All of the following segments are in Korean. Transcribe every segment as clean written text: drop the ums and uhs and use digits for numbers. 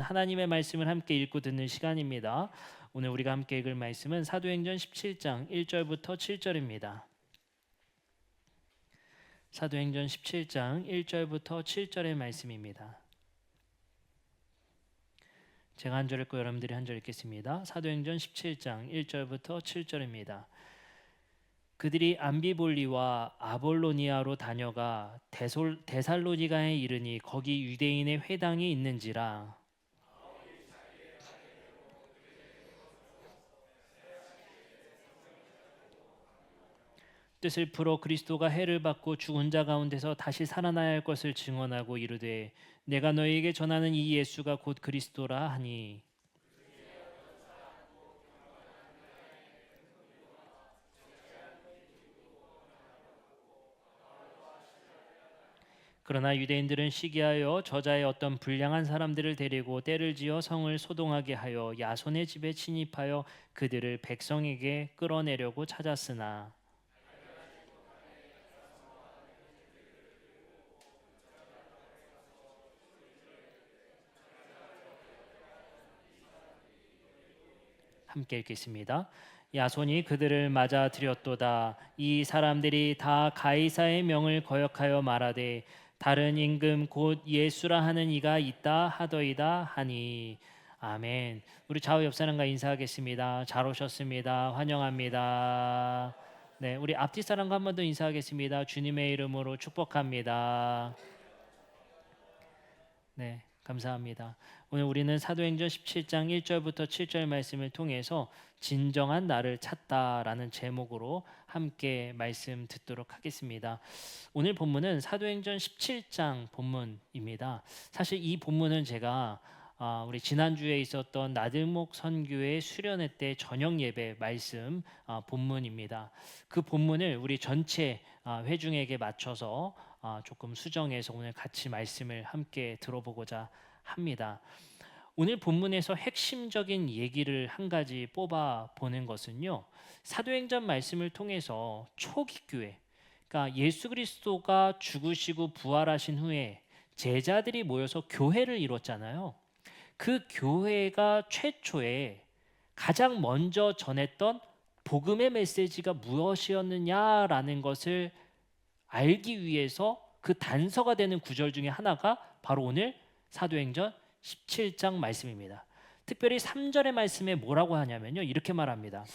하나님의 말씀을 함께 읽고 듣는 시간입니다. 오늘 우리가 함께 읽을 말씀은 사도행전 17장 1절부터 7절입니다. 사도행전 17장 1절부터 7절의 말씀입니다. 제가 한 절 읽고 여러분들이 한 절 읽겠습니다. 사도행전 17장 1절부터 7절입니다. 그들이 암비볼리와 아볼로니아로 다녀가 데살로니가에 이르니 거기 유대인의 회당이 있는지라. 뜻을 풀어 그리스도가 해를 받고 죽은 자 가운데서 다시 살아나야 할 것을 증언하고 이르되 내가 너희에게 전하는 이 예수가 곧 그리스도라 하니. 그러나 유대인들은 시기하여 저자의 어떤 불량한 사람들을 데리고 때를 지어 성을 소동하게 하여 야손의 집에 침입하여 그들을 백성에게 끌어내려고 찾았으나 함께 읽겠습니다. 야손이 그들을 맞아들였도다. 이 사람들이 다 가이사의 명을 거역하여 말하되 다른 임금 곧 예수라 하는 이가 있다 하더이다 하니. 아멘. 우리 좌우 옆 사람과 인사하겠습니다. 잘 오셨습니다. 환영합니다. 네, 우리 앞뒤 사람과 한 번 더 인사하겠습니다. 주님의 이름으로 축복합니다. 네, 감사합니다. 오늘 우리는 사도행전 17장 1절부터 7절 말씀을 통해서 진정한 나를 찾다라는 제목으로 함께 말씀 듣도록 하겠습니다. 오늘 본문은 사도행전 17장 본문입니다. 사실 이 본문은 제가 우리 지난주에 있었던 나들목 선교회 수련회 때 저녁 예배 말씀 본문입니다. 그 본문을 우리 전체 회중에게 맞춰서 조금 수정해서 오늘 같이 말씀을 함께 들어보고자 합니다. 오늘 본문에서 핵심적인 얘기를 한 가지 뽑아 보는 것은요, 사도행전 말씀을 통해서 초기 교회, 그러니까 예수 그리스도가 죽으시고 부활하신 후에 제자들이 모여서 교회를 이뤘잖아요. 그 교회가 최초에 가장 먼저 전했던 복음의 메시지가 무엇이었느냐라는 것을 알기 위해서 그 단서가 되는 구절 중에 하나가 바로 오늘 사도행전 17장 말씀입니다. 특별히 3절의 말씀에 뭐라고 하냐면요, 이렇게 말합니다.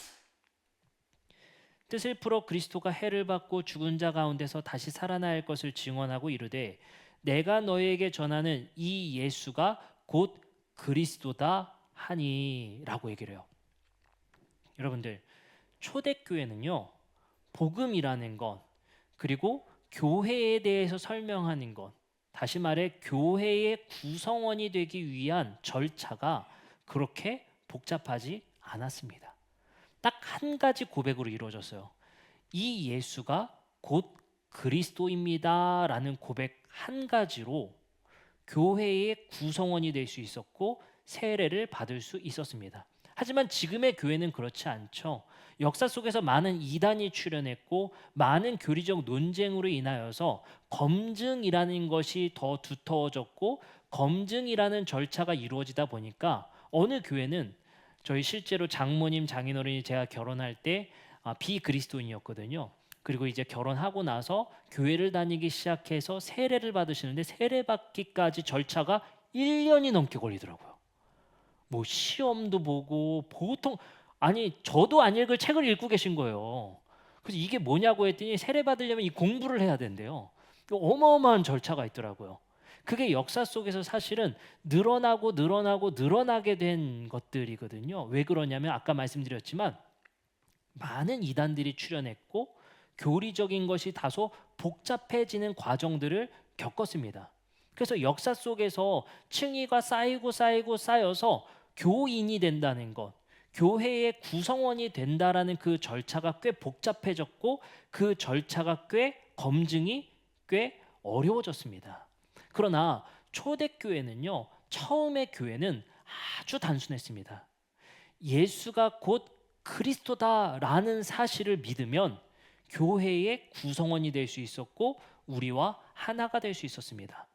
뜻을 풀어 그리스도가 해를 받고 죽은 자 가운데서 다시 살아날 것을 증언하고 이르되 내가 너희에게 전하는 이 예수가 곧 그리스도다 하니 라고 얘기를 해요. 여러분들, 초대교회는요, 복음이라는 것, 그리고 교회에 대해서 설명하는 것, 다시 말해 교회의 구성원이 되기 위한 절차가 그렇게 복잡하지 않았습니다. 딱 한 가지 고백으로 이루어졌어요. 이 예수가 곧 그리스도입니다 라는 고백 한 가지로 교회의 구성원이 될 수 있었고 세례를 받을 수 있었습니다. 하지만 지금의 교회는 그렇지 않죠. 역사 속에서 많은 이단이 출현했고 많은 교리적 논쟁으로 인하여서 검증이라는 것이 더 두터워졌고 검증이라는 절차가 이루어지다 보니까 어느 교회는 저희 실제로 장모님 장인어른이 제가 결혼할 때 비그리스도인이었거든요. 그리고 이제 결혼하고 나서 교회를 다니기 시작해서 세례를 받으시는데 세례 받기까지 절차가 1년이 넘게 걸리더라고요. 뭐 시험도 보고 보통 아니 저도 안 읽을 책을 읽고 계신 거예요. 그래서 이게 뭐냐고 했더니 세례 받으려면 이 공부를 해야 된대요. 어마어마한 절차가 있더라고요. 그게 역사 속에서 사실은 늘어나게 된 것들이거든요. 왜 그러냐면 아까 말씀드렸지만 많은 이단들이 출현했고 교리적인 것이 다소 복잡해지는 과정들을 겪었습니다. 그래서 역사 속에서 층위가 쌓여서 교인이 된다는 것, 교회의 구성원이 된다라는 그 절차가 꽤 복잡해졌고 그 절차가 검증이 꽤 어려워졌습니다. 그러나 초대교회는요, 처음의 교회는 아주 단순했습니다. 예수가 곧 그리스도다라는 사실을 믿으면 교회의 구성원이 될 수 있었고 우리와 하나가 될 수 있었습니다.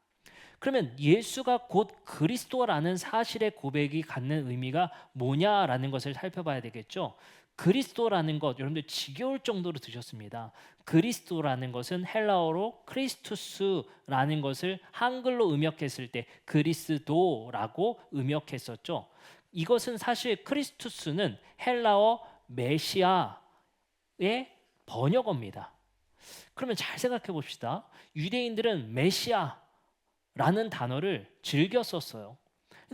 그러면 예수가 곧 그리스도라는 사실의 고백이 갖는 의미가 뭐냐라는 것을 살펴봐야 되겠죠. 그리스도라는 것, 여러분들 지겨울 정도로 드셨습니다. 그리스도라는 것은 헬라어로 크리스투스라는 것을 한글로 음역했을 때 그리스도라고 음역했었죠. 이것은 사실 크리스투스는 헬라어 메시아의 번역어입니다. 그러면 잘 생각해 봅시다. 유대인들은 메시아라는 단어를 즐겨 썼어요.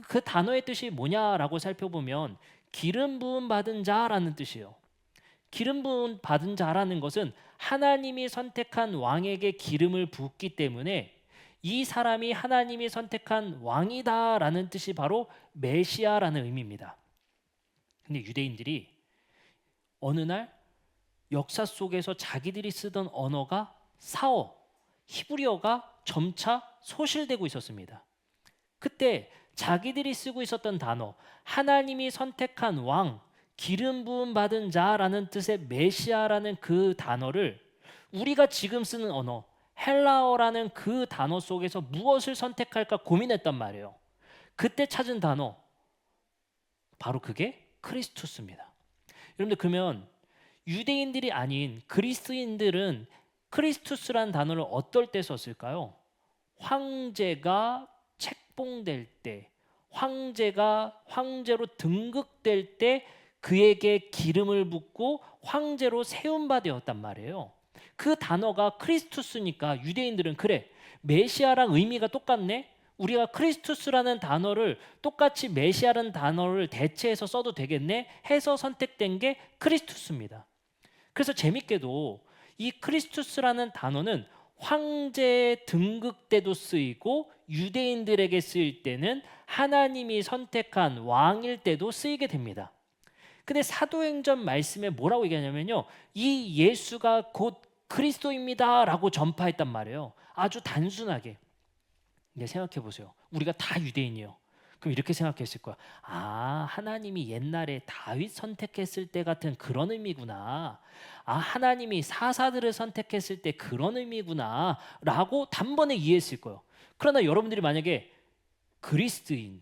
그 단어의 뜻이 뭐냐라고 살펴보면 기름 부음 받은 자라는 뜻이에요. 기름 부음 받은 자라는 것은 하나님이 선택한 왕에게 기름을 붓기 때문에 이 사람이 하나님이 선택한 왕이다라는 뜻이 바로 메시아라는 의미입니다. 근데 유대인들이 어느 날 역사 속에서 자기들이 쓰던 언어가 사어, 히브리어가 점차 소실되고 있었습니다. 그때 자기들이 쓰고 있었던 단어, 하나님이 선택한 왕, 기름 부음 받은 자라는 뜻의 메시아라는 그 단어를 우리가 지금 쓰는 언어, 헬라어라는 그 단어 속에서 무엇을 선택할까 고민했단 말이에요. 그때 찾은 단어, 바로 그게 크리스투스입니다. 여러분들 그러면 유대인들이 아닌 그리스인들은 크리스투스라는 단어를 어떨 때 썼을까요? 황제가 책봉될 때, 황제가 황제로 등극될 때 그에게 기름을 붓고 황제로 세움바 되었단 말이에요. 그 단어가 크리스투스니까 유대인들은 그래, 메시아랑 의미가 똑같네? 우리가 크리스투스라는 단어를 똑같이 메시아라는 단어를 대체해서 써도 되겠네? 해서 선택된 게 크리스투스입니다. 그래서 재밌게도 이 크리스투스라는 단어는 황제 등극 때도 쓰이고 유대인들에게 쓰일 때는 하나님이 선택한 왕일 때도 쓰이게 됩니다. 근데 사도행전 말씀에 뭐라고 얘기하냐면요, 이 예수가 곧 그리스도입니다 라고 전파했단 말이에요. 아주 단순하게. 근데 생각해 보세요. 우리가 다 유대인이에요. 그럼 이렇게 생각했을 거야. 아, 하나님이 옛날에 다윗 선택했을 때 같은 그런 의미구나. 아, 하나님이 사사들을 선택했을 때 그런 의미구나 라고 단번에 이해했을 거예요. 그러나 여러분들이 만약에 그리스도인,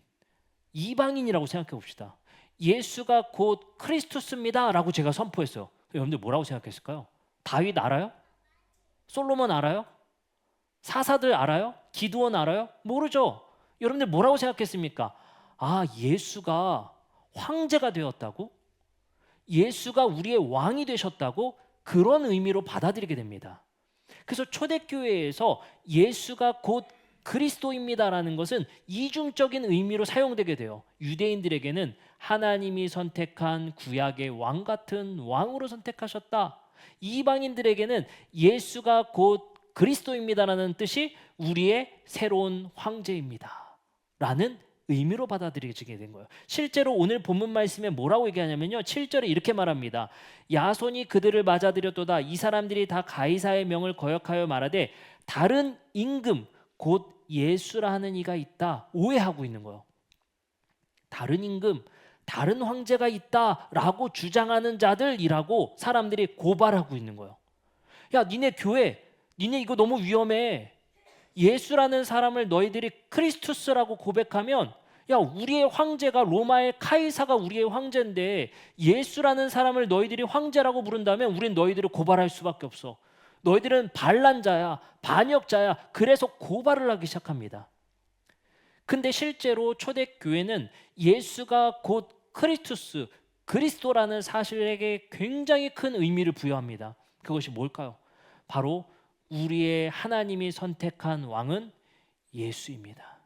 이방인이라고 생각해 봅시다. 예수가 곧 크리스투스입니다 라고 제가 선포했어요. 여러분들 뭐라고 생각했을까요? 다윗 알아요? 솔로몬 알아요? 사사들 알아요? 기드온 알아요? 모르죠. 여러분들 뭐라고 생각했습니까? 아, 예수가 황제가 되었다고? 예수가 우리의 왕이 되셨다고? 그런 의미로 받아들이게 됩니다. 그래서 초대교회에서 예수가 곧 그리스도입니다라는 것은 이중적인 의미로 사용되게 돼요. 유대인들에게는 하나님이 선택한 구약의 왕 같은 왕으로 선택하셨다. 이방인들에게는 예수가 곧 그리스도입니다라는 뜻이 우리의 새로운 황제입니다 라는 의미로 받아들여지게 된 거예요. 실제로 오늘 본문 말씀에 뭐라고 얘기하냐면요, 7절에 이렇게 말합니다. 야손이 그들을 맞아들였도다. 이 사람들이 다 가이사의 명을 거역하여 말하되 다른 임금 곧 예수라 하는 이가 있다. 오해하고 있는 거예요. 다른 임금, 다른 황제가 있다라고 주장하는 자들이라고 사람들이 고발하고 있는 거예요. 야, 니네 교회, 니네 이거 너무 위험해. 예수라는 사람을 너희들이 크리스투스라고 고백하면, 야, 우리의 황제가 로마의 카이사가 우리의 황제인데 예수라는 사람을 너희들이 황제라고 부른다면 우린 너희들을 고발할 수밖에 없어. 너희들은 반란자야, 반역자야. 그래서 고발을 하기 시작합니다. 근데 실제로 초대교회는 예수가 곧 크리스투스, 그리스도라는 사실에게 굉장히 큰 의미를 부여합니다. 그것이 뭘까요? 바로 우리의 하나님이 선택한 왕은 예수입니다.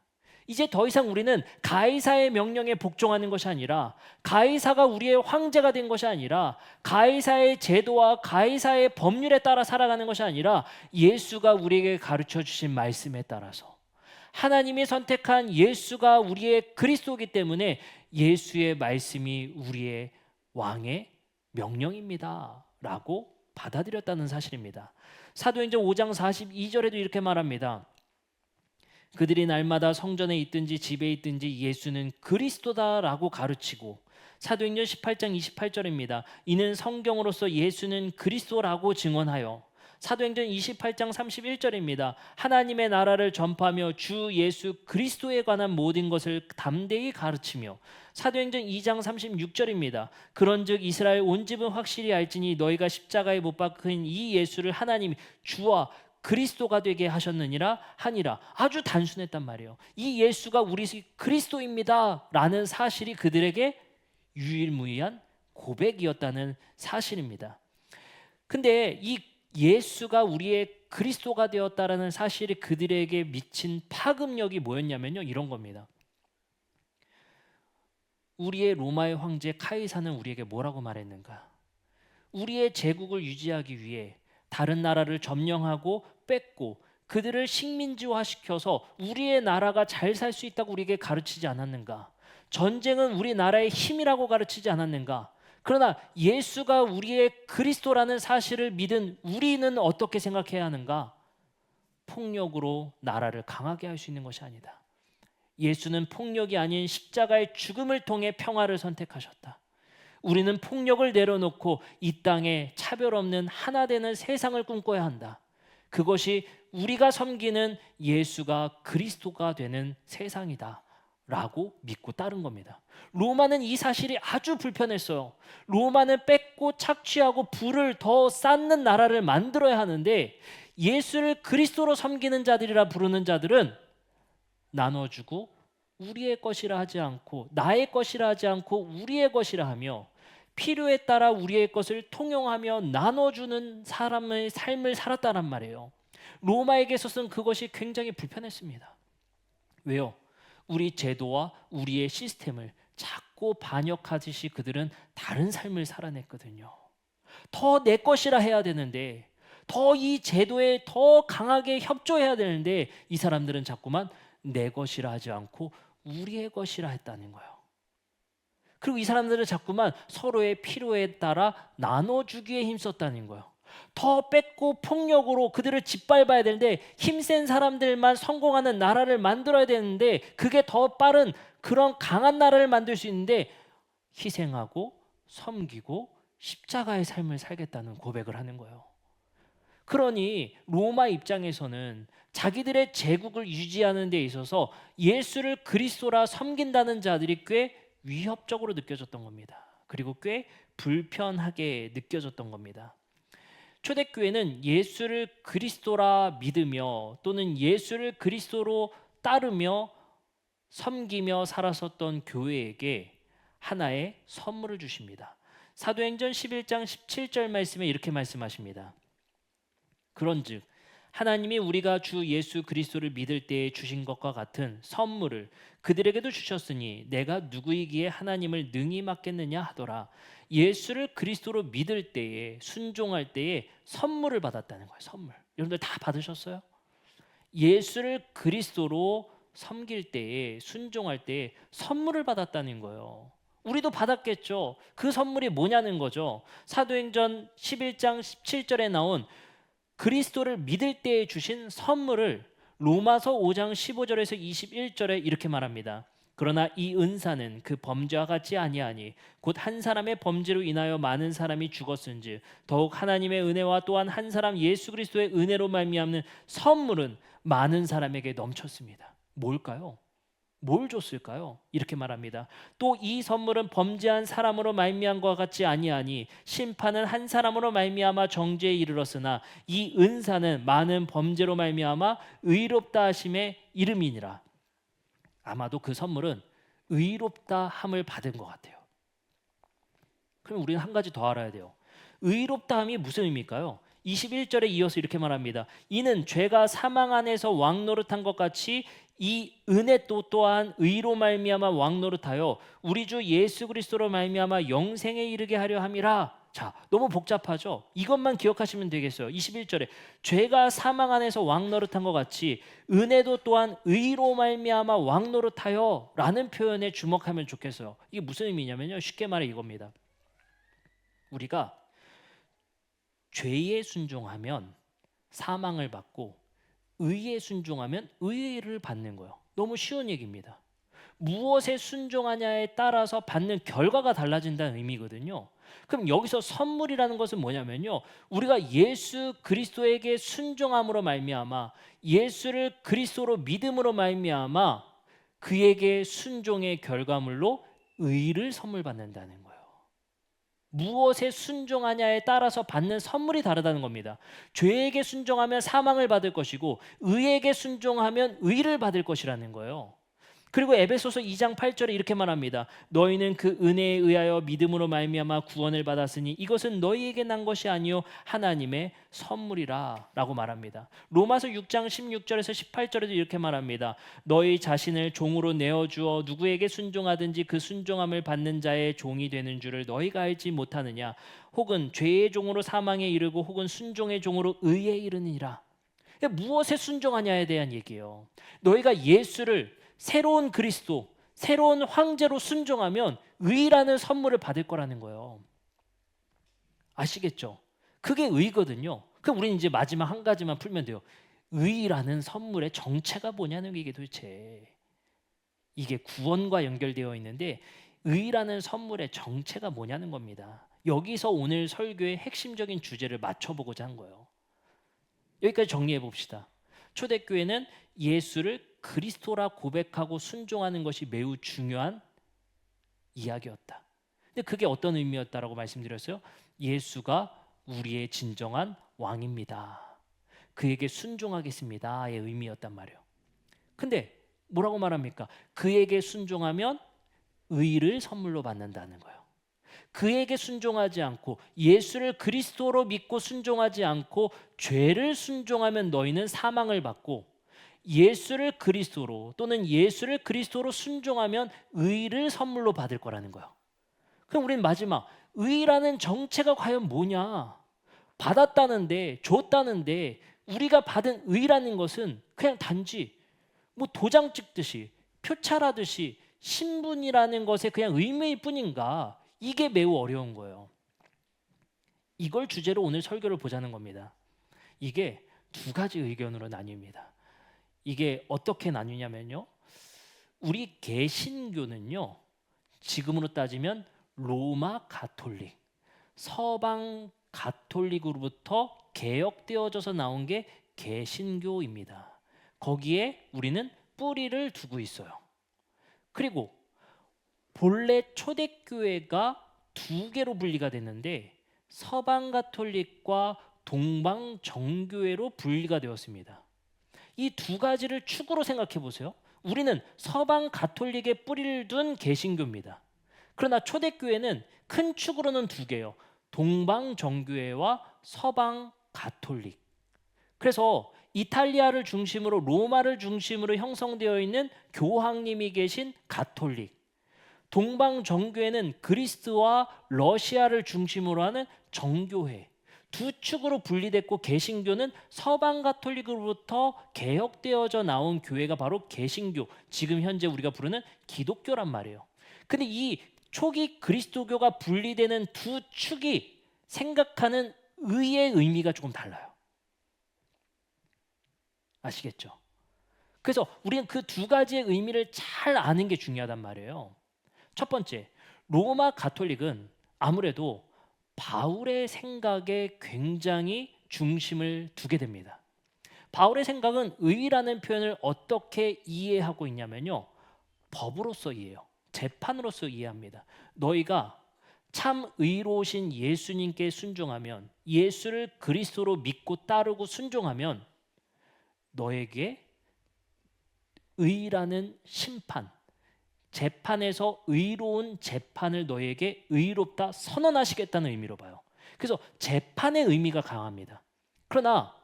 이제 더 이상 우리는 가이사의 명령에 복종하는 것이 아니라, 가이사가 우리의 황제가 된 것이 아니라, 가이사의 제도와 가이사의 법률에 따라 살아가는 것이 아니라 예수가 우리에게 가르쳐 주신 말씀에 따라서, 하나님이 선택한 예수가 우리의 그리스도이기 때문에 예수의 말씀이 우리의 왕의 명령입니다 라고 받아들였다는 사실입니다. 사도행전 5장 42절에도 이렇게 말합니다. 그들이 날마다 성전에 있든지 집에 있든지 예수는 그리스도다라고 가르치고, 사도행전 18장 28절입니다. 이는 성경으로서 예수는 그리스도라고 증언하여 사도행전 28장 31절입니다. 하나님의 나라를 전파하며 주 예수 그리스도에 관한 모든 것을 담대히 가르치며. 사도행전 2장 36절입니다. 그런즉 이스라엘 온 집은 확실히 알지니 너희가 십자가에 못 박힌 이 예수를 하나님이 주와 그리스도가 되게 하셨느니라 하니라. 아주 단순했단 말이에요. 이 예수가 우리 그리스도입니다 라는 사실이 그들에게 유일무이한 고백이었다는 사실입니다. 근데 이 예수가 우리의 그리스도가 되었다라는 사실이 그들에게 미친 파급력이 뭐였냐면요, 이런 겁니다. 우리의 로마의 황제 카이사는 우리에게 뭐라고 말했는가? 우리의 제국을 유지하기 위해 다른 나라를 점령하고 뺏고 그들을 식민지화시켜서 우리의 나라가 잘 살 수 있다고 우리에게 가르치지 않았는가? 전쟁은 우리나라의 힘이라고 가르치지 않았는가? 그러나 예수가 우리의 그리스도라는 사실을 믿은 우리는 어떻게 생각해야 하는가? 폭력으로 나라를 강하게 할 수 있는 것이 아니다. 예수는 폭력이 아닌 십자가의 죽음을 통해 평화를 선택하셨다. 우리는 폭력을 내려놓고 이 땅에 차별 없는 하나 되는 세상을 꿈꿔야 한다. 그것이 우리가 섬기는 예수가 그리스도가 되는 세상이다 라고 믿고 따른 겁니다. 로마는 이 사실이 아주 불편했어요. 로마는 뺏고 착취하고 부를 더 쌓는 나라를 만들어야 하는데 예수를 그리스도로 섬기는 자들이라 부르는 자들은 나눠주고 우리의 것이라 하지 않고 나의 것이라 하지 않고 우리의 것이라 하며 필요에 따라 우리의 것을 통용하며 나눠주는 사람의 삶을 살았다란 말이에요. 로마에게 있어서는 그것이 굉장히 불편했습니다. 왜요? 우리 제도와 우리의 시스템을 자꾸 반역하듯이 그들은 다른 삶을 살아냈거든요. 더 내 것이라 해야 되는데, 더 이 제도에 더 강하게 협조해야 되는데 이 사람들은 자꾸만 내 것이라 하지 않고 우리의 것이라 했다는 거예요. 그리고 이 사람들은 자꾸만 서로의 필요에 따라 나눠주기에 힘썼다는 거예요. 더 뺏고 폭력으로 그들을 짓밟아야 되는데 힘센 사람들만 성공하는 나라를 만들어야 되는데 그게 더 빠른 그런 강한 나라를 만들 수 있는데 희생하고 섬기고 십자가의 삶을 살겠다는 고백을 하는 거예요. 그러니 로마 입장에서는 자기들의 제국을 유지하는 데 있어서 예수를 그리스도라 섬긴다는 자들이 꽤 위협적으로 느껴졌던 겁니다. 그리고 꽤 불편하게 느껴졌던 겁니다. 초대교회는 예수를 그리스도라 믿으며 또는 예수를 그리스도로 따르며 섬기며 살았었던 교회에게 하나의 선물을 주십니다. 사도행전 11장 17절 말씀에 이렇게 말씀하십니다. 그런즉 하나님이 우리가 주 예수 그리스도를 믿을 때에 주신 것과 같은 선물을 그들에게도 주셨으니 내가 누구이기에 하나님을 능히 맡겠느냐 하더라. 예수를 그리스도로 믿을 때에 순종할 때에 선물을 받았다는 거예요. 선물. 여러분들 다 받으셨어요? 예수를 그리스도로 섬길 때에 순종할 때에 선물을 받았다는 거예요. 우리도 받았겠죠. 그 선물이 뭐냐는 거죠. 사도행전 11장 17절에 나온 그리스도를 믿을 때에 주신 선물을 로마서 5장 15절에서 21절에 이렇게 말합니다. 그러나 이 은사는 그 범죄와 같지 아니하니 곧 한 사람의 범죄로 인하여 많은 사람이 죽었은즉 더욱 하나님의 은혜와 또한 한 사람 예수 그리스도의 은혜로 말미암는 선물은 많은 사람에게 넘쳤습니다. 뭘까요? 뭘 줬을까요? 이렇게 말합니다. 또 이 선물은 범죄한 사람으로 말미암은 것과 같지 아니하니 심판은 한 사람으로 말미암아 정죄에 이르렀으나 이 은사는 많은 범죄로 말미암아 의롭다 하심의 이름이니라. 아마도 그 선물은 의롭다 함을 받은 것 같아요. 그럼 우리는 한 가지 더 알아야 돼요. 의롭다 함이 무슨 의미일까요? 21절에 이어서 이렇게 말합니다. 이는 죄가 사망 안에서 왕노릇한 것 같이 이 은혜 또한 의로 말미암아 왕노릇하여 우리 주 예수 그리스도로 말미암아 영생에 이르게 하려 함이라. 자, 너무 복잡하죠? 이것만 기억하시면 되겠어요. 21절에 죄가 사망 안에서 왕노릇한 것 같이 은혜도 또한 의로 말미암아 왕노릇하여 라는 표현에 주목하면 좋겠어요. 이게 무슨 의미냐면요, 쉽게 말해 이겁니다. 우리가 죄에 순종하면 사망을 받고 의에 순종하면 의를 받는 거예요. 너무 쉬운 얘기입니다. 무엇에 순종하냐에 따라서 받는 결과가 달라진다는 의미거든요. 그럼 여기서 선물이라는 것은 뭐냐면요, 우리가 예수 그리스도에게 순종함으로 말미암아, 예수를 그리스도로 믿음으로 말미암아 그에게 순종의 결과물로 의를 선물 받는다는 거예요. 무엇에 순종하냐에 따라서 받는 선물이 다르다는 겁니다. 죄에게 순종하면 사망을 받을 것이고 의에게 순종하면 의를 받을 것이라는 거예요. 그리고 에베소서 2장 8절에 이렇게 말합니다. 너희는 그 은혜에 의하여 믿음으로 말미암아 구원을 받았으니 이것은 너희에게 난 것이 아니요 하나님의 선물이라 라고 말합니다. 로마서 6장 16절에서 18절에도 이렇게 말합니다. 너희 자신을 종으로 내어주어 누구에게 순종하든지 그 순종함을 받는 자의 종이 되는 줄을 너희가 알지 못하느냐. 혹은 죄의 종으로 사망에 이르고 혹은 순종의 종으로 의에 이르느니라. 무엇에 순종하냐에 대한 얘기예요. 너희가 예수를 새로운 그리스도, 새로운 황제로 순종하면 의라는 선물을 받을 거라는 거예요. 아시겠죠? 그게 의거든요. 그럼 우리는 이제 마지막 한 가지만 풀면 돼요. 의라는 선물의 정체가 뭐냐는 게 이게 도대체. 이게 구원과 연결되어 있는데 의라는 선물의 정체가 뭐냐는 겁니다. 여기서 오늘 설교의 핵심적인 주제를 맞춰보고자 한 거예요. 여기까지 정리해 봅시다. 초대교회는 예수를 그리스도라 고백하고 순종하는 것이 매우 중요한 이야기였다. 근데 그게 어떤 의미였다라고 말씀드렸어요? 예수가 우리의 진정한 왕입니다. 그에게 순종하겠습니다의 의미였단 말이에요. 근데 뭐라고 말합니까? 그에게 순종하면 의를 선물로 받는다는 거예요. 그에게 순종하지 않고 예수를 그리스도로 믿고 순종하지 않고 죄를 순종하면 너희는 사망을 받고 예수를 그리스도로 또는 예수를 그리스도로 순종하면 의를 선물로 받을 거라는 거예요. 그럼 우리는 마지막 의라는 정체가 과연 뭐냐? 받았다는데 줬다는데 우리가 받은 의라는 것은 그냥 단지 뭐 도장 찍듯이 표찰하듯이 신분이라는 것에 그냥 의미일 뿐인가? 이게 매우 어려운 거예요. 이걸 주제로 오늘 설교를 보자는 겁니다. 이게 두 가지 의견으로 나뉩니다. 이게 어떻게 나뉘냐면요, 우리 개신교는요, 지금으로 따지면 로마 가톨릭, 서방 가톨릭으로부터 개혁되어져서 나온 게 개신교입니다. 거기에 우리는 뿌리를 두고 있어요. 그리고 본래 초대교회가 두 개로 분리가 됐는데 서방 가톨릭과 동방 정교회로 분리가 되었습니다. 이 두 가지를 축으로 생각해 보세요. 우리는 서방 가톨릭에 뿌리를 둔 개신교입니다. 그러나 초대교회는 큰 축으로는 두 개예요. 동방 정교회와 서방 가톨릭. 그래서 이탈리아를 중심으로 로마를 중심으로 형성되어 있는 교황님이 계신 가톨릭, 동방 정교회는 그리스와 러시아를 중심으로 하는 정교회, 두 축으로 분리됐고 개신교는 서방 가톨릭으로부터 개혁되어져 나온 교회가 바로 개신교, 지금 현재 우리가 부르는 기독교란 말이에요. 근데 이 초기 그리스도교가 분리되는 두 축이 생각하는 의의 의미가 조금 달라요. 아시겠죠? 그래서 우리는 그 두 가지의 의미를 잘 아는 게 중요하단 말이에요. 첫 번째, 로마 가톨릭은 아무래도 바울의 생각에 굉장히 중심을 두게 됩니다. 바울의 생각은 의라는 표현을 어떻게 이해하고 있냐면요, 법으로서 이해해요. 재판으로서 이해합니다. 너희가 참 의로우신 예수님께 순종하면, 예수를 그리스도로 믿고 따르고 순종하면 너에게 의라는 심판, 재판에서 의로운 재판을 너에게 의롭다 선언하시겠다는 의미로 봐요. 그래서 재판의 의미가 강합니다. 그러나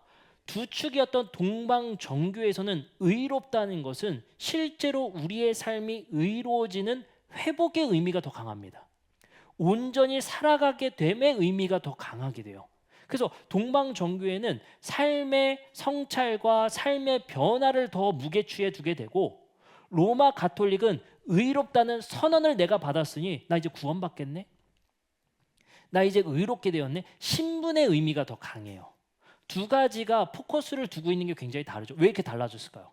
두 축이었던 동방 정교에서는 의롭다는 것은 실제로 우리의 삶이 의로워지는 회복의 의미가 더 강합니다. 온전히 살아가게 됨의 의미가 더 강하게 돼요. 그래서 동방 정교에는 삶의 성찰과 삶의 변화를 더 무게추에 두게 되고, 로마 가톨릭은 의롭다는 선언을 내가 받았으니 나 이제 구원받겠네? 나 이제 의롭게 되었네? 신분의 의미가 더 강해요. 두 가지가 포커스를 두고 있는 게 굉장히 다르죠. 왜 이렇게 달라졌을까요?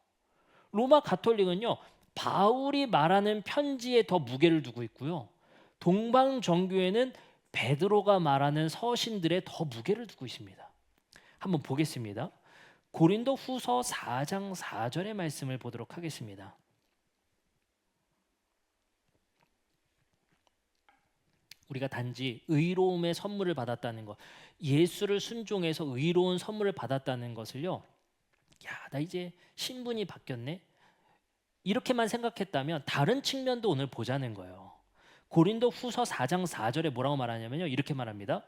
로마 가톨릭은요, 바울이 말하는 편지에 더 무게를 두고 있고요. 동방 정교회는 베드로가 말하는 서신들에 더 무게를 두고 있습니다. 한번 보겠습니다. 고린도 후서 4장 4절의 말씀을 보도록 하겠습니다. 우리가 단지 의로움의 선물을 받았다는 것, 예수를 순종해서 의로운 선물을 받았다는 것을요, 야, 나 이제 신분이 바뀌었네, 이렇게만 생각했다면 다른 측면도 오늘 보자는 거예요. 고린도 후서 4장 4절에 뭐라고 말하냐면요, 이렇게 말합니다.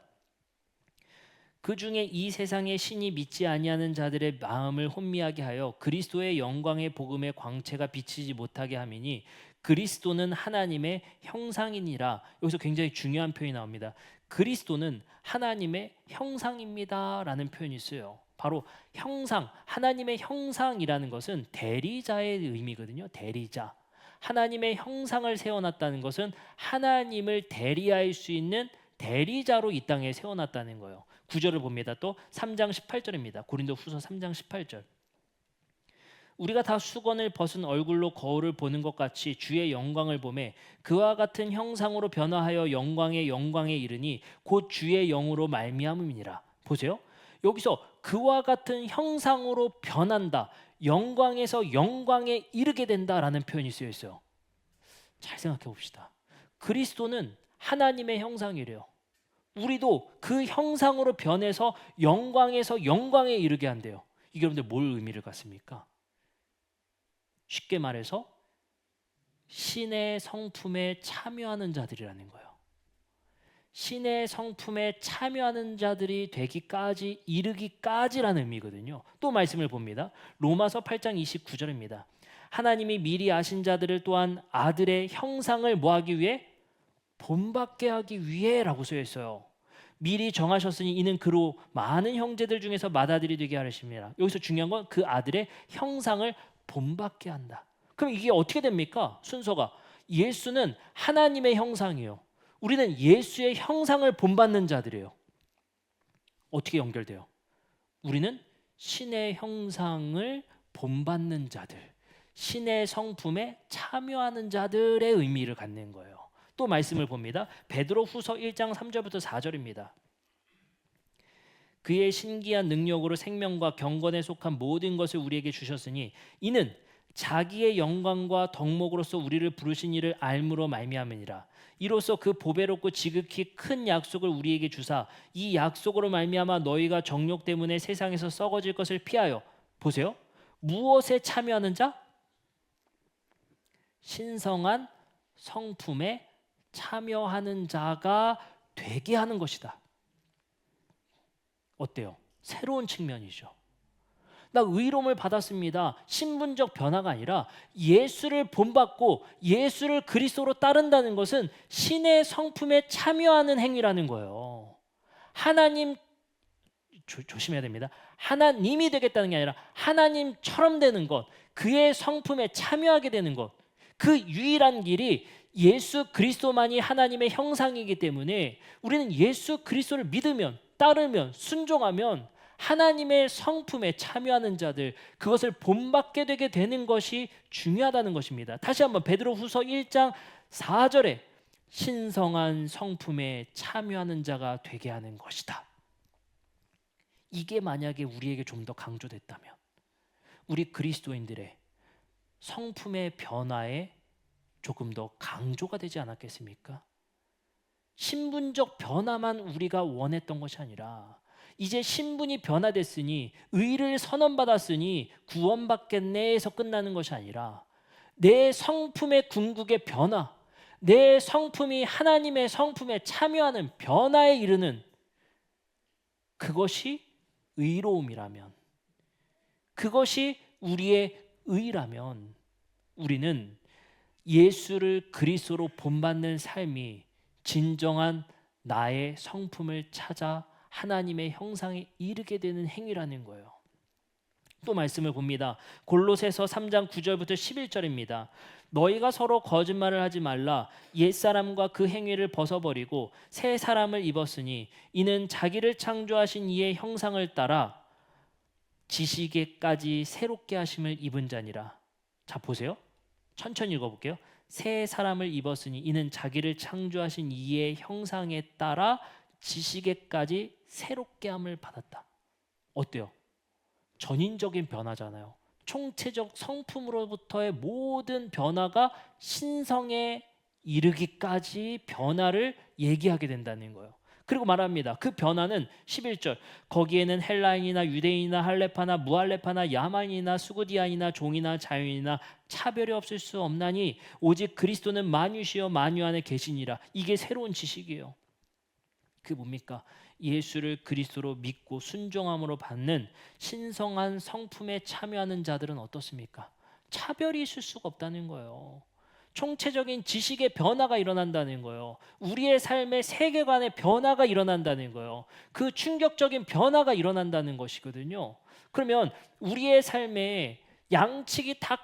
그 중에 이 세상의 신이 믿지 아니하는 자들의 마음을 혼미하게 하여 그리스도의 영광의 복음의 광채가 비치지 못하게 함이니 그리스도는 하나님의 형상이니라. 여기서 굉장히 중요한 표현이 나옵니다. 그리스도는 하나님의 형상입니다라는 표현이 있어요. 바로 형상, 하나님의 형상이라는 것은 대리자의 의미거든요. 대리자. 하나님의 형상을 세워놨다는 것은 하나님을 대리할 수 있는 대리자로 이 땅에 세워놨다는 거예요. 구절을 봅니다. 또 3장 18절입니다. 고린도 후서 3장 18절. 우리가 다 수건을 벗은 얼굴로 거울을 보는 것 같이 주의 영광을 보매 그와 같은 형상으로 변화하여 영광에 이르니 곧 주의 영으로 말미암음이니라. 보세요. 여기서 그와 같은 형상으로 변한다, 영광에서 영광에 이르게 된다라는 표현이 쓰여 있어요. 잘 생각해 봅시다. 그리스도는 하나님의 형상이래요. 우리도 그 형상으로 변해서 영광에서 영광에 이르게 한대요. 이게 여러분들 뭘 의미를 갖습니까? 쉽게 말해서 신의 성품에 참여하는 자들이라는 거예요. 신의 성품에 참여하는 자들이 되기까지, 이르기까지라는 의미거든요. 또 말씀을 봅니다. 로마서 8장 29절입니다. 하나님이 미리 아신 자들을 또한 아들의 형상을 뭐하기 위해? 본받게 하기 위해라고 쓰여 있어요. 미리 정하셨으니 이는 그로 많은 형제들 중에서 맏아들이 되게 하십니다. 여기서 중요한 건 그 아들의 형상을 본받게 한다. 그럼 이게 어떻게 됩니까? 순서가 예수는 하나님의 형상이에요. 우리는 예수의 형상을 본받는 자들이에요. 어떻게 연결돼요? 우리는 신의 형상을 본받는 자들, 신의 성품에 참여하는 자들의 의미를 갖는 거예요. 또 말씀을 봅니다. 베드로 후서 1장 3절부터 4절입니다. 그의 신기한 능력으로 생명과 경건에 속한 모든 것을 우리에게 주셨으니 이는 자기의 영광과 덕목으로서 우리를 부르신 이를 알므로 말미암으니라. 이로써 그 보배롭고 지극히 큰 약속을 우리에게 주사 이 약속으로 말미암아 너희가 정욕 때문에 세상에서 썩어질 것을 피하여, 보세요, 무엇에 참여하는 자? 신성한 성품에 참여하는 자가 되게 하는 것이다. 어때요? 새로운 측면이죠. 나 의로움을 받았습니다. 신분적 변화가 아니라 예수를 본받고 예수를 그리스도로 따른다는 것은 신의 성품에 참여하는 행위라는 거예요. 하나님, 조심해야 됩니다. 하나님이 되겠다는 게 아니라 하나님처럼 되는 것, 그의 성품에 참여하게 되는 것, 그 유일한 길이 예수 그리스도만이 하나님의 형상이기 때문에 우리는 예수 그리스도를 믿으면, 따르면, 순종하면 하나님의 성품에 참여하는 자들, 그것을 본받게 되게 되는 것이 중요하다는 것입니다. 다시 한번 베드로 후서 1장 4절에 신성한 성품에 참여하는 자가 되게 하는 것이다. 이게 만약에 우리에게 좀 더 강조됐다면 우리 그리스도인들의 성품의 변화에 조금 더 강조가 되지 않았겠습니까? 신분적 변화만 우리가 원했던 것이 아니라 이제 신분이 변화됐으니, 의를 선언받았으니 구원받겠네에서 끝나는 것이 아니라 내 성품의 궁극의 변화, 내 성품이 하나님의 성품에 참여하는 변화에 이르는 그것이 의로움이라면, 그것이 우리의 의라면 우리는 예수를 그리스도로 본받는 삶이 진정한 나의 성품을 찾아 하나님의 형상에 이르게 되는 행위라는 거예요. 또 말씀을 봅니다. 골로새서 3장 9절부터 11절입니다. 너희가 서로 거짓말을 하지 말라. 옛사람과 그 행위를 벗어버리고 새 사람을 입었으니 이는 자기를 창조하신 이의 형상을 따라 지식에까지 새롭게 하심을 입은 자니라. 자, 보세요. 천천히 읽어볼게요. 새 사람을 입었으니 이는 자기를 창조하신 이의 형상에 따라 지식에까지 새롭게 함을 받았다. 어때요? 전인적인 변화잖아요. 총체적 성품으로부터의 모든 변화가 신성에 이르기까지 변화를 얘기하게 된다는 거예요. 그리고 말합니다. 그 변화는 11절 거기에는 헬라인이나 유대인이나 할레파나 무할레파나 야만이나 수구디아이나 종이나 자유인이나 차별이 없을 수 없나니 오직 그리스도는 만유시여 만유 안에 계시니라. 이게 새로운 지식이에요. 그게 뭡니까? 예수를 그리스도로 믿고 순종함으로 받는 신성한 성품에 참여하는 자들은 어떻습니까? 차별이 있을 수가 없다는 거예요. 총체적인 지식의 변화가 일어난다는 거예요. 우리의 삶의 세계관의 변화가 일어난다는 거예요. 그 충격적인 변화가 일어난다는 것이거든요. 그러면 우리의 삶에 양측이 다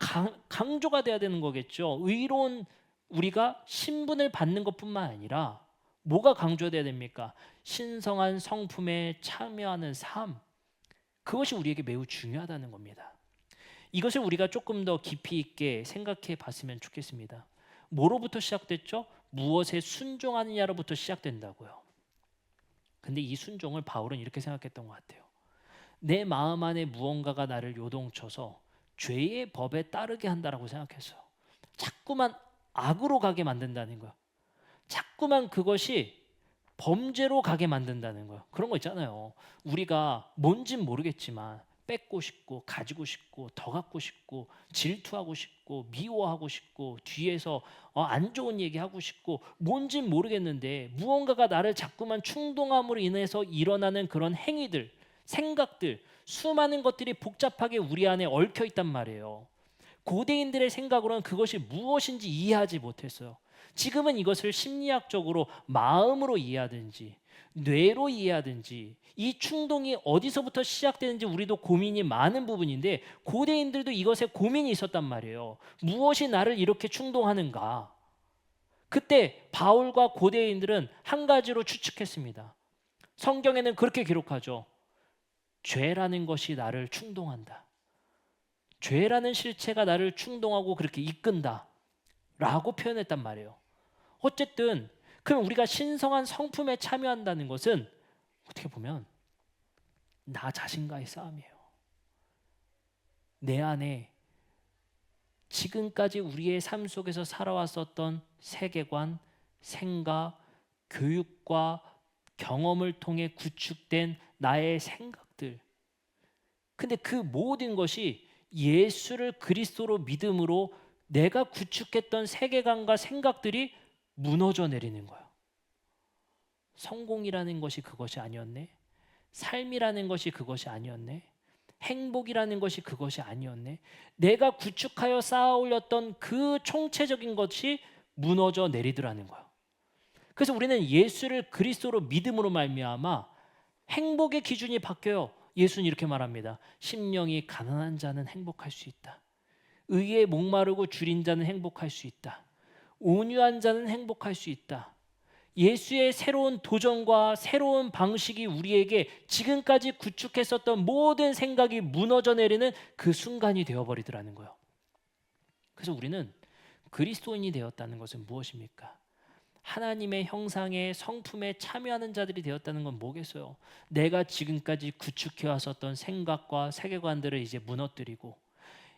강조가 돼야 되는 거겠죠. 의로운 우리가 신분을 받는 것뿐만 아니라 뭐가 강조돼야 됩니까? 신성한 성품에 참여하는 삶. 그것이 우리에게 매우 중요하다는 겁니다. 이것을 우리가 조금 더 깊이 있게 생각해 봤으면 좋겠습니다. 뭐로부터 시작됐죠? 무엇에 순종하느냐로부터 시작된다고요. 근데 이 순종을 바울은 이렇게 생각했던 것 같아요. 내 마음 안에 무언가가 나를 요동쳐서 죄의 법에 따르게 한다라고 생각했어요. 자꾸만 악으로 가게 만든다는 거예요. 자꾸만 그것이 범죄로 가게 만든다는 거예요. 그런 거 있잖아요. 우리가 뭔진 모르겠지만 뺏고 싶고 가지고 싶고 더 갖고 싶고 질투하고 싶고 미워하고 싶고 뒤에서 안 좋은 얘기하고 싶고 뭔진 모르겠는데 무언가가 나를 자꾸만 충동함으로 인해서 일어나는 그런 행위들, 생각들, 수많은 것들이 복잡하게 우리 안에 얽혀 있단 말이에요. 고대인들의 생각으로는 그것이 무엇인지 이해하지 못했어요. 지금은 이것을 심리학적으로 마음으로 이해하든지 뇌로 이해하든지 이 충동이 어디서부터 시작되는지 우리도 고민이 많은 부분인데 고대인들도 이것에 고민이 있었단 말이에요. 무엇이 나를 이렇게 충동하는가? 그때 바울과 고대인들은 한 가지로 추측했습니다. 성경에는 그렇게 기록하죠. 죄라는 것이 나를 충동한다. 죄라는 실체가 나를 충동하고 그렇게 이끈다 라고 표현했단 말이에요. 어쨌든 그럼 우리가 신성한 성품에 참여한다는 것은 어떻게 보면 나 자신과의 싸움이에요. 내 안에 지금까지 우리의 삶 속에서 살아왔었던 세계관, 생각, 교육과 경험을 통해 구축된 나의 생각들. 근데 그 모든 것이 예수를 그리스도로 믿음으로 내가 구축했던 세계관과 생각들이 무너져 내리는 거예요. 성공이라는 것이 그것이 아니었네. 삶이라는 것이 그것이 아니었네. 행복이라는 것이 그것이 아니었네. 내가 구축하여 쌓아 올렸던 그 총체적인 것이 무너져 내리더라는 거예요. 그래서 우리는 예수를 그리스도로 믿음으로 말미암아 행복의 기준이 바뀌어요. 예수는 이렇게 말합니다. 심령이 가난한 자는 행복할 수 있다. 의에 목마르고 줄인 자는 행복할 수 있다. 온유한 자는 행복할 수 있다. 예수의 새로운 도전과 새로운 방식이 우리에게 지금까지 구축했었던 모든 생각이 무너져 내리는 그 순간이 되어버리더라는 거예요. 그래서 우리는 그리스도인이 되었다는 것은 무엇입니까? 하나님의 형상의 성품에 참여하는 자들이 되었다는 건 뭐겠어요? 내가 지금까지 구축해 왔었던 생각과 세계관들을 이제 무너뜨리고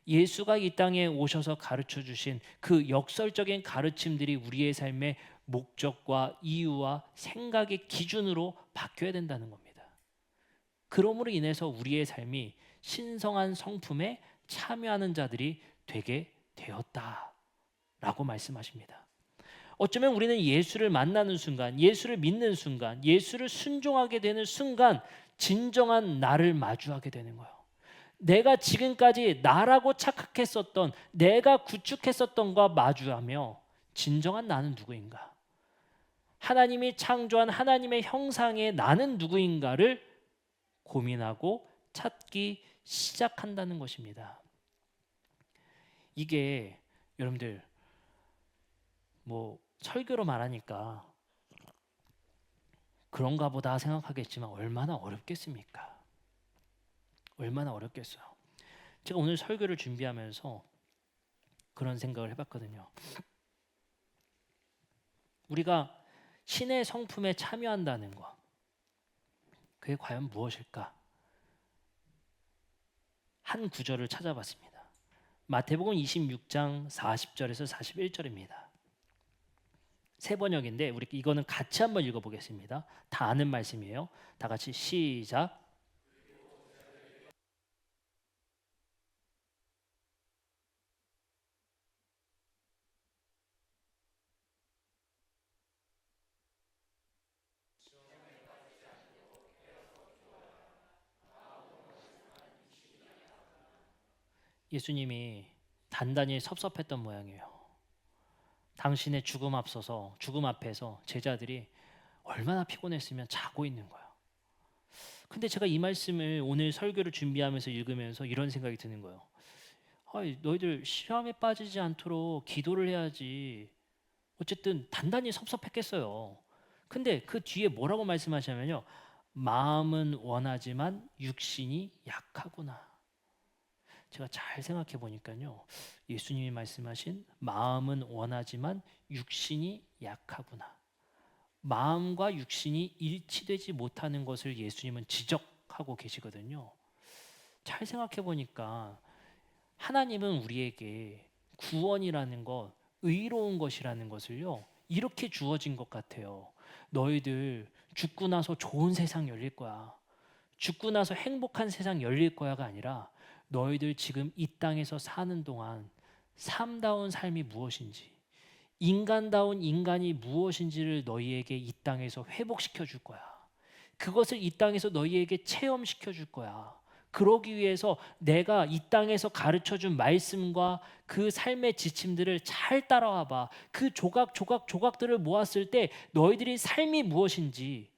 예수가 이 땅에 오셔서 가르쳐 주신 그 역설적인 가르침들이 우리의 삶의 목적과 이유와 생각의 기준으로 바뀌어야 된다는 겁니다. 그러므로 인해서 우리의 삶이 신성한 성품에 참여하는 자들이 되게 되었다라고 말씀하십니다. 어쩌면 우리는 예수를 만나는 순간, 예수를 믿는 순간, 예수를 순종하게 되는 순간 진정한 나를 마주하게 되는 거예요. 내가 지금까지 나라고 착각했었던, 내가 구축했었던 것과 마주하며 진정한 나는 누구인가? 하나님이 창조한 하나님의 형상의 나는 누구인가를 고민하고 찾기 시작한다는 것입니다. 이게 여러분들 뭐 설교로 말하니까 그런가 보다 생각하겠지만 얼마나 어렵겠습니까? 얼마나 어렵겠어요. 제가 오늘 설교를 준비하면서 그런 생각을 해봤거든요. 우리가 신의 성품에 참여한다는 것, 그게 과연 무엇일까? 한 구절을 찾아봤습니다. 마태복음 26장 40절에서 41절입니다. 세 번역인데 우리 이거는 같이 한번 읽어보겠습니다. 다 아는 말씀이에요. 다 같이 시작. 예수님이 단단히 섭섭했던 모양이에요. 당신의 죽음 앞에서 제자들이 얼마나 피곤했으면 자고 있는 거야. 근데 제가 이 말씀을 오늘 설교를 준비하면서 읽으면서 이런 생각이 드는 거예요. 너희들 시험에 빠지지 않도록 기도를 해야지. 어쨌든 단단히 섭섭했겠어요. 근데 그 뒤에 뭐라고 말씀하시냐면요. 마음은 원하지만 육신이 약하구나. 제가 잘 생각해 보니까요. 예수님이 말씀하신 마음은 원하지만 육신이 약하구나. 마음과 육신이 일치되지 못하는 것을 예수님은 지적하고 계시거든요. 잘 생각해 보니까 하나님은 우리에게 구원이라는 것, 의로운 것이라는 것을요, 이렇게 주어진 것 같아요. 너희들 죽고 나서 좋은 세상 열릴 거야. 죽고 나서 행복한 세상 열릴 거야가 아니라 너희들 지금 이 땅에서 사는 동안 삶다운 삶이 무엇인지, 인간다운 인간이 무엇인지를 너희에게 이 땅에서 회복시켜 줄 거야. 그것을 이 땅에서 너희에게 체험시켜 줄 거야. 그러기 위해서 내가 이 땅에서 가르쳐 준 말씀과 그 삶의 지침들을 잘 따라와 봐. 그 조각들을 모았을 때 너희들이 삶이 무엇인지,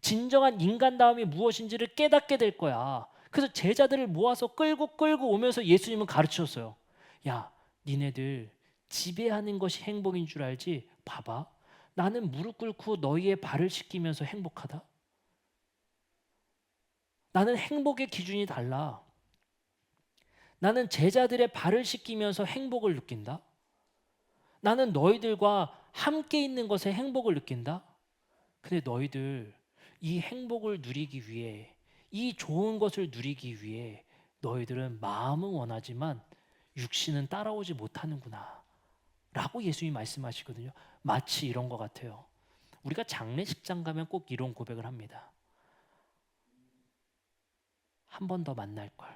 진정한 인간다움이 무엇인지를 깨닫게 될 거야. 그래서 제자들을 모아서 끌고 오면서 예수님은 가르쳤어요. 야, 니네들 지배하는 것이 행복인 줄 알지? 봐봐. 나는 무릎 꿇고 너희의 발을 씻기면서 행복하다. 나는 행복의 기준이 달라. 나는 제자들의 발을 씻기면서 행복을 느낀다. 나는 너희들과 함께 있는 것에 행복을 느낀다. 근데 너희들 이 행복을 누리기 위해, 이 좋은 것을 누리기 위해 너희들은 마음은 원하지만 육신은 따라오지 못하는구나 라고 예수님이 말씀하시거든요. 마치 이런 것 같아요. 우리가 장례식장 가면 꼭 이런 고백을 합니다. 한 번 더 만날 걸.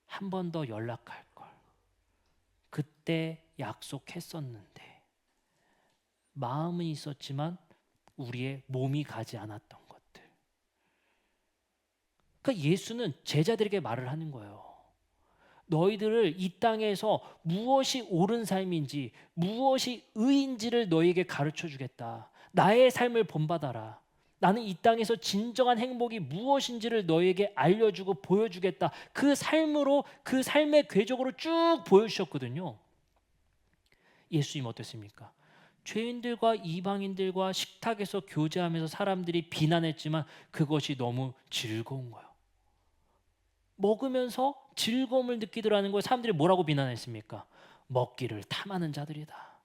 한 번 더 연락할 걸. 그때 약속했었는데 마음은 있었지만 우리의 몸이 가지 않았던 것들. 그러니까 예수는 제자들에게 말을 하는 거예요. 너희들을 이 땅에서 무엇이 옳은 삶인지, 무엇이 의인지를 너희에게 가르쳐 주겠다. 나의 삶을 본받아라. 나는 이 땅에서 진정한 행복이 무엇인지를 너희에게 알려주고 보여주겠다. 그 삶으로, 그 삶의 궤적으로 쭉 보여주셨거든요. 예수님 어땠습니까? 죄인들과 이방인들과 식탁에서 교제하면서 사람들이 비난했지만 그것이 너무 즐거운 거예요. 먹으면서 즐거움을 느끼더라는 거예요. 사람들이 뭐라고 비난했습니까? 먹기를 탐하는 자들이다.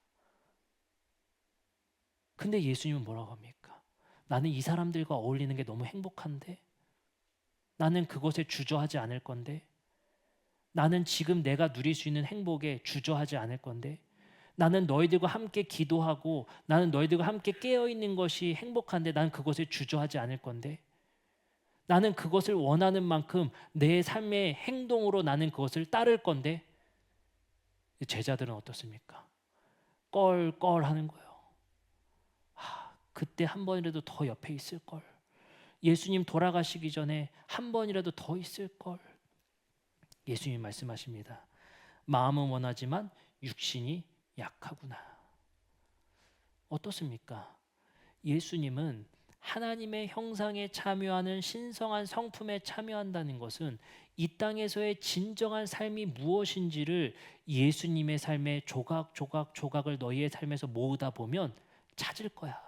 근데 예수님은 뭐라고 합니까? 나는 이 사람들과 어울리는 게 너무 행복한데, 나는 그것에 주저하지 않을 건데, 나는 지금 내가 누릴 수 있는 행복에 주저하지 않을 건데, 나는 너희들과 함께 기도하고 나는 너희들과 함께 깨어있는 것이 행복한데 나는 그것에 주저하지 않을 건데, 나는 그것을 원하는 만큼 내 삶의 행동으로 나는 그것을 따를 건데, 제자들은 어떻습니까? 껄껄 하는 거예요. 그때 한 번이라도 더 옆에 있을 걸. 예수님 돌아가시기 전에 한 번이라도 더 있을 걸. 예수님 말씀하십니다. 마음은 원하지만 육신이 약하구나. 어떻습니까? 예수님은 하나님의 형상에 참여하는 신성한 성품에 참여한다는 것은 이 땅에서의 진정한 삶이 무엇인지를 예수님의 삶의 조각을 너희의 삶에서 모으다 보면 찾을 거야.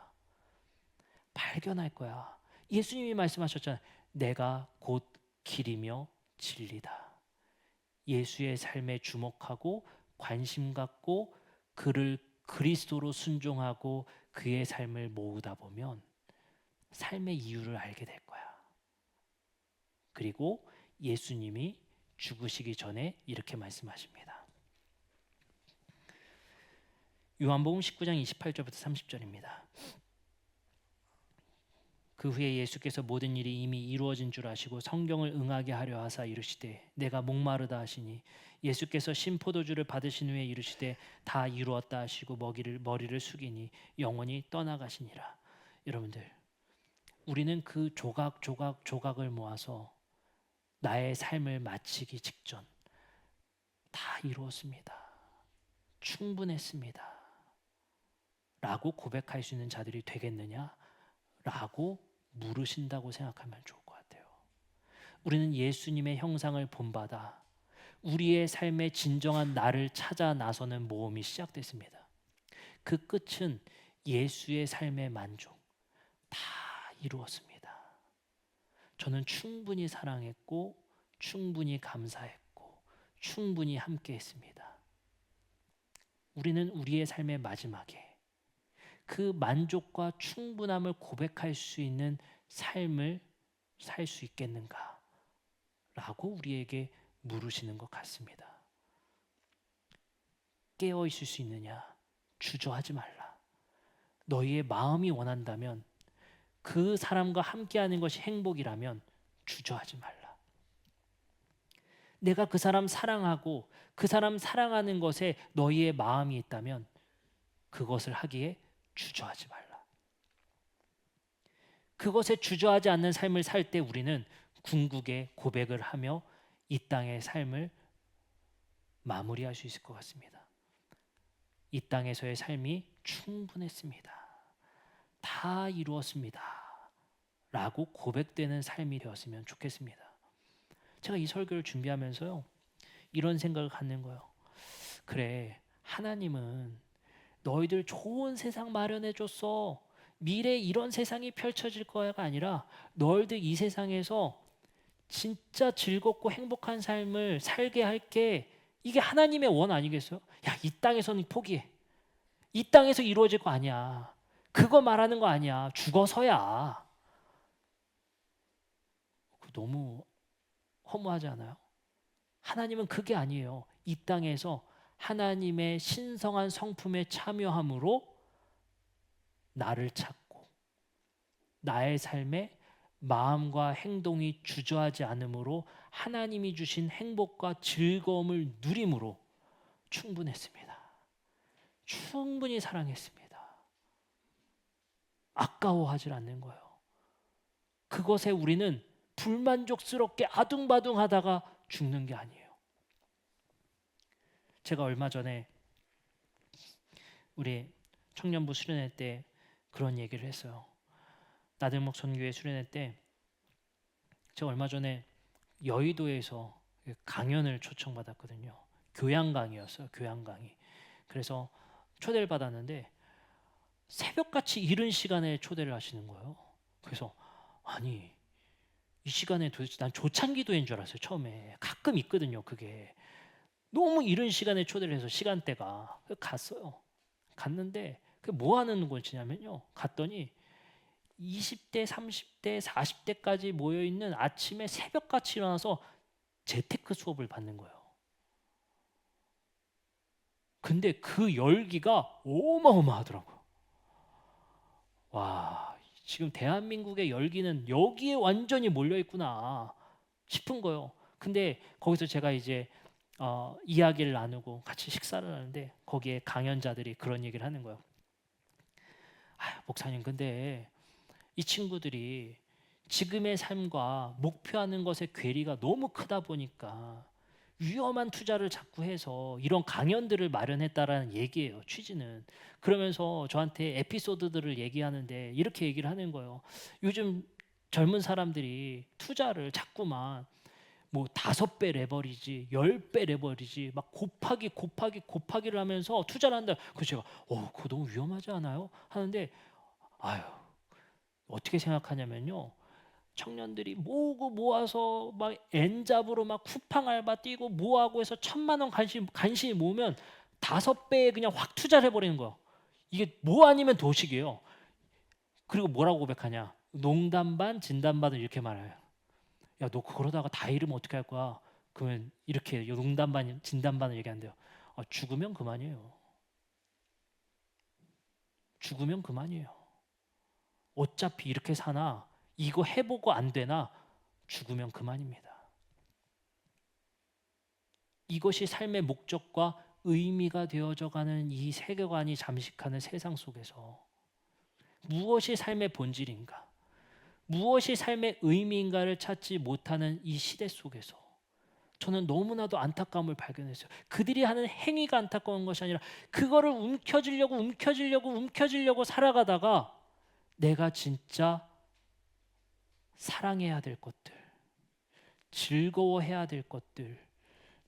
발견할 거야. 예수님이 말씀하셨잖아요. 내가 곧 길이며 진리다. 예수의 삶에 주목하고 관심 갖고 그를 그리스도로 순종하고 그의 삶을 모으다 보면 삶의 이유를 알게 될 거야. 그리고 예수님이 죽으시기 전에 이렇게 말씀하십니다. 요한복음 19장 28절부터 30절입니다. 그 후에 예수께서 모든 일이 이미 이루어진 줄 아시고 성경을 응하게 하려 하사 이르시되 내가 목마르다 하시니 예수께서 신포도주를 받으신 후에 이르시되 다 이루었다 하시고 머리를 숙이니 영원히 떠나가시니라. 여러분들, 우리는 그 조각을 모아서 나의 삶을 마치기 직전 다 이루었습니다. 충분했습니다. 라고 고백할 수 있는 자들이 되겠느냐? 라고 물으신다고 생각하면 좋을 것 같아요. 우리는 예수님의 형상을 본받아 우리의 삶의 진정한 나를 찾아 나서는 모험이 시작됐습니다. 그 끝은 예수의 삶의 만족, 다 이루었습니다. 저는 충분히 사랑했고 충분히 감사했고 충분히 함께했습니다. 우리는 우리의 삶의 마지막에 그 만족과 충분함을 고백할 수 있는 삶을 살 수 있겠는가? 라고 우리에게 물으시는 것 같습니다. 깨어 있을 수 있느냐? 주저하지 말라. 너희의 마음이 원한다면, 그 사람과 함께하는 것이 행복이라면 주저하지 말라. 내가 그 사람 사랑하고 그 사람 사랑하는 것에 너희의 마음이 있다면 그것을 하기에 주저하지 말라. 그것에 주저하지 않는 삶을 살 때 우리는 궁극의 고백을 하며 이 땅의 삶을 마무리할 수 있을 것 같습니다. 이 땅에서의 삶이 충분했습니다. 다 이루었습니다. 라고 고백되는 삶이 되었으면 좋겠습니다. 제가 이 설교를 준비하면서요, 이런 생각을 갖는 거예요. 그래, 하나님은 너희들 좋은 세상 마련해 줬어. 미래에 이런 세상이 펼쳐질 거야가 아니라 너희들 이 세상에서 진짜 즐겁고 행복한 삶을 살게 할게. 이게 하나님의 원 아니겠어요? 야, 이 땅에서는 포기해. 이 땅에서 이루어질 거 아니야. 그거 말하는 거 아니야. 죽어서야. 너무 허무하지 않아요? 하나님은 그게 아니에요. 이 땅에서 하나님의 신성한 성품에 참여함으로 나를 찾고 나의 삶에 마음과 행동이 주저하지 않으므로 하나님이 주신 행복과 즐거움을 누림으로 충분했습니다. 충분히 사랑했습니다. 아까워하지 않는 거예요. 그것에 우리는 불만족스럽게 아둥바둥하다가 죽는 게 아니에요. 제가 얼마 전에 우리 청년부 수련회 때 그런 얘기를 했어요. 나들목 선교회 수련회 때 제가 얼마 전에 여의도에서 강연을 초청받았거든요. 교양 강의였어요. 교양 강의. 그래서 초대를 받았는데 새벽같이 이른 시간에 초대를 하시는 거예요. 그래서 아니, 이 시간에 도대체, 난 조찬기도인 줄 알았어요. 처음에. 가끔 있거든요. 그게. 너무 이른 시간에 초대를 해서 시간대가. 갔어요. 갔는데 그게 뭐 하는 곳이냐면요, 갔더니 20대, 30대, 40대까지 모여있는 아침에 새벽같이 일어나서 재테크 수업을 받는 거예요. 근데 그 열기가 어마어마하더라고요. 와, 지금 대한민국의 열기는 여기에 완전히 몰려있구나 싶은 거예요. 근데 거기서 제가 이제 이야기를 나누고 같이 식사를 하는데 거기에 강연자들이 그런 얘기를 하는 거예요. 목사님, 근데 이 친구들이 지금의 삶과 목표하는 것의 괴리가 너무 크다 보니까 위험한 투자를 자꾸 해서 이런 강연들을 마련했다라는 얘기예요. 취지는. 그러면서 저한테 에피소드들을 얘기하는데 이렇게 얘기를 하는 거예요. 요즘 젊은 사람들이 투자를 자꾸만 뭐 5배 레버리지, 10배 레버리지, 막 곱하기를 하면서 투자를 한다. 그래서 제가 그거 너무 위험하지 않아요? 하는데 어떻게 생각하냐면요, 청년들이 모으고 모아서 막 N잡으로 막 쿠팡 알바 뛰고 모아고 해서 1,000만 원 간신히 모으면 5배 그냥 확 투자를 해버리는 거야. 이게 뭐 아니면 도식이에요. 그리고 뭐라고 고백하냐? 농담 반 진담 반을 이렇게 말해요. 야, 너 그러다가 다 잃으면 어떻게 할 거야? 그러면 이렇게 농담 반 진담 반을 얘기한대요. 죽으면 그만이에요. 죽으면 그만이에요. 어차피 이렇게 사나 이거 해보고 안 되나 죽으면 그만입니다. 이것이 삶의 목적과 의미가 되어져 가는 이 세계관이 잠식하는 세상 속에서 무엇이 삶의 본질인가? 무엇이 삶의 의미인가를 찾지 못하는 이 시대 속에서 저는 너무나도 안타까움을 발견했어요. 그들이 하는 행위가 안타까운 것이 아니라 그거를 움켜쥐려고 살아가다가 내가 진짜 사랑해야 될 것들, 즐거워해야 될 것들,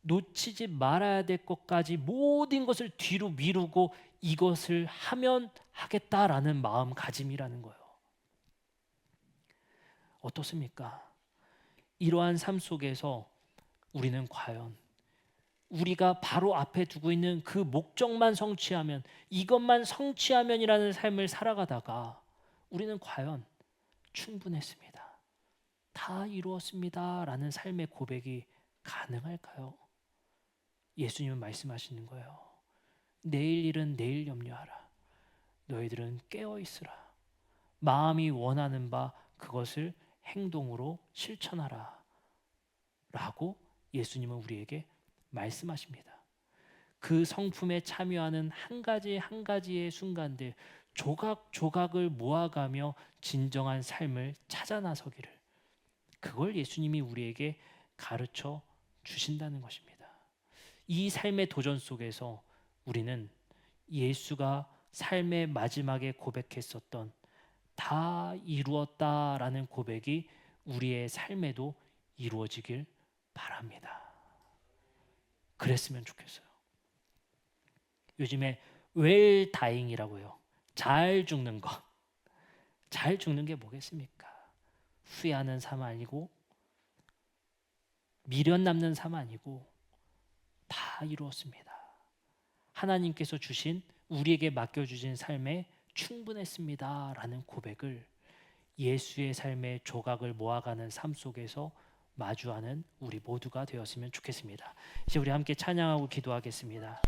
놓치지 말아야 될 것까지 모든 것을 뒤로 미루고 이것을 하면 하겠다라는 마음가짐이라는 거예요. 어떻습니까? 이러한 삶 속에서 우리는 과연 우리가 바로 앞에 두고 있는 그 목적만 성취하면, 이것만 성취하면이라는 삶을 살아가다가 우리는 과연 충분했습니다, 다 이루었습니다 라는 삶의 고백이 가능할까요? 예수님은 말씀하시는 거예요. 내일 일은 내일 염려하라. 너희들은 깨어 있으라. 마음이 원하는 바 그것을 행동으로 실천하라 라고 예수님은 우리에게 말씀하십니다. 그 성품에 참여하는 한 가지 한 가지의 순간들, 조각조각을 모아가며 진정한 삶을 찾아 나서기를, 그걸 예수님이 우리에게 가르쳐 주신다는 것입니다. 이 삶의 도전 속에서 우리는 예수가 삶의 마지막에 고백했었던 다 이루었다라는 고백이 우리의 삶에도 이루어지길 바랍니다. 그랬으면 좋겠어요. 요즘에 웰 다잉이라고 해요. 잘 죽는 거. 잘 죽는 게 뭐겠습니까? 후회하는 삶 아니고 미련 남는 삶 아니고 다 이루었습니다. 하나님께서 주신, 우리에게 맡겨주신 삶에 충분했습니다 라는 고백을 예수의 삶의 조각을 모아가는 삶 속에서 마주하는 우리 모두가 되었으면 좋겠습니다. 이제 우리 함께 찬양하고 기도하겠습니다.